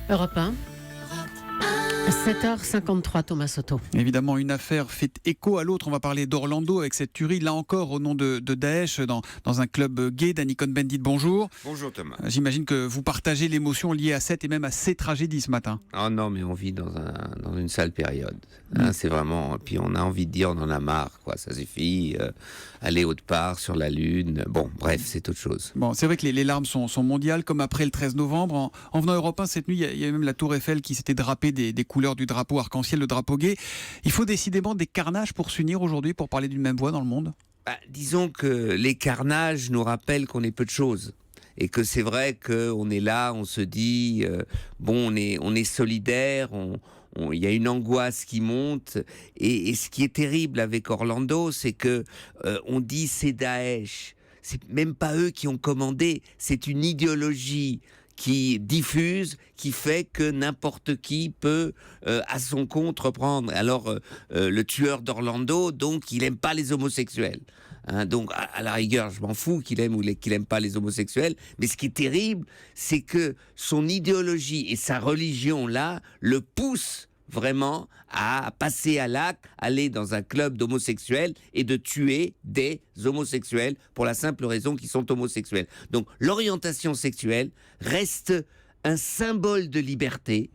Europe 1, 7h53, Thomas Soto. Évidemment, une affaire fait écho à l'autre. On va parler d'Orlando avec cette tuerie, là encore, au nom de Daesh, dans un club gay. Danny Cohn-Bendit, bonjour. Bonjour Thomas. J'imagine que vous partagez l'émotion liée à cette et même à ces tragédies ce matin. Oh non, mais on vit dans une sale période. Hein, c'est vraiment... Puis on a envie de dire, on en a marre, quoi. Ça suffit. Aller autre part, sur la Lune. Bon, bref, c'est autre chose. Bon, c'est vrai que les larmes sont mondiales, comme après le 13 novembre. En venant à Europe 1, cette nuit, il y a même la Tour Eiffel qui s'était drapée des couleurs du drapeau arc-en-ciel, le drapeau gay. Il faut décidément des carnages pour s'unir aujourd'hui, pour parler d'une même voix dans le monde. Disons que les carnages nous rappellent qu'on est peu de choses. Et que c'est vrai qu'on est là, on se dit, bon, on est solidaire, il y a une angoisse qui monte. Et ce qui est terrible avec Orlando, c'est que on dit c'est Daesh. C'est même pas eux qui ont commandé, c'est une idéologie qui diffuse, qui fait que n'importe qui peut, à son compte, reprendre. Alors, le tueur d'Orlando, donc, il aime pas les homosexuels. Hein, donc, à la rigueur, je m'en fous qu'il aime ou qu'il aime pas les homosexuels. Mais ce qui est terrible, c'est que son idéologie et sa religion, là, le poussent vraiment à passer à l'acte, aller dans un club d'homosexuels et de tuer des homosexuels pour la simple raison qu'ils sont homosexuels. Donc l'orientation sexuelle reste un symbole de liberté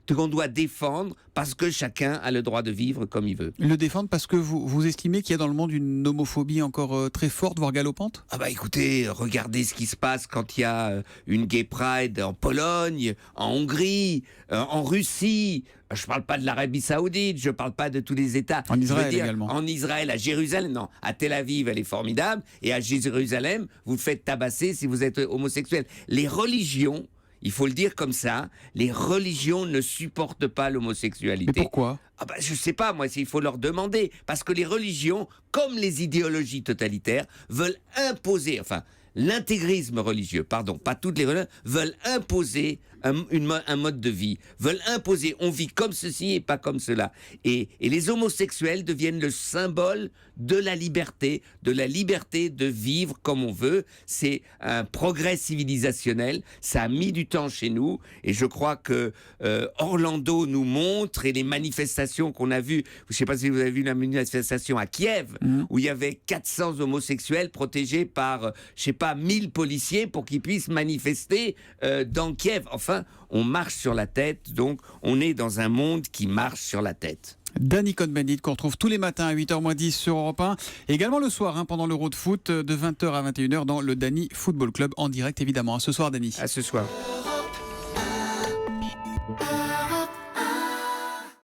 qu'on doit défendre parce que chacun a le droit de vivre comme il veut. Le défendre parce que vous estimez qu'il y a dans le monde une homophobie encore très forte, voire galopante ? Ah bah écoutez, regardez ce qui se passe quand il y a une gay pride en Pologne, en Hongrie, en Russie. Je parle pas de l'Arabie Saoudite, je parle pas de tous les États. En Israël également. En Israël, à Jérusalem, non. À Tel Aviv, elle est formidable. Et à Jérusalem, vous faites tabasser si vous êtes homosexuel. Les religions, il faut le dire comme ça, les religions ne supportent pas l'homosexualité. Mais pourquoi ? Je sais pas, moi, il faut leur demander. Parce que les religions, comme les idéologies totalitaires, veulent imposer, l'intégrisme religieux, pardon, pas toutes les religions, veulent imposer un mode de vie, veulent imposer, on vit comme ceci et pas comme cela. Et les homosexuels deviennent le symbole de la liberté de vivre comme on veut. C'est un progrès civilisationnel, ça a mis du temps chez nous, et je crois que Orlando nous montre, et les manifestations qu'on a vues, je ne sais pas si vous avez vu la manifestation à Kiev, où il y avait 400 homosexuels protégés par, 1000 policiers pour qu'ils puissent manifester dans Kiev. Enfin, on marche sur la tête, donc on est dans un monde qui marche sur la tête. Danny Cohn-Bendit, qu'on retrouve tous les matins à 8h10 sur Europe 1, et également le soir, pendant l'Euro de foot, de 20h à 21h dans le Danny Football Club, en direct évidemment. À ce soir, Danny. À ce soir.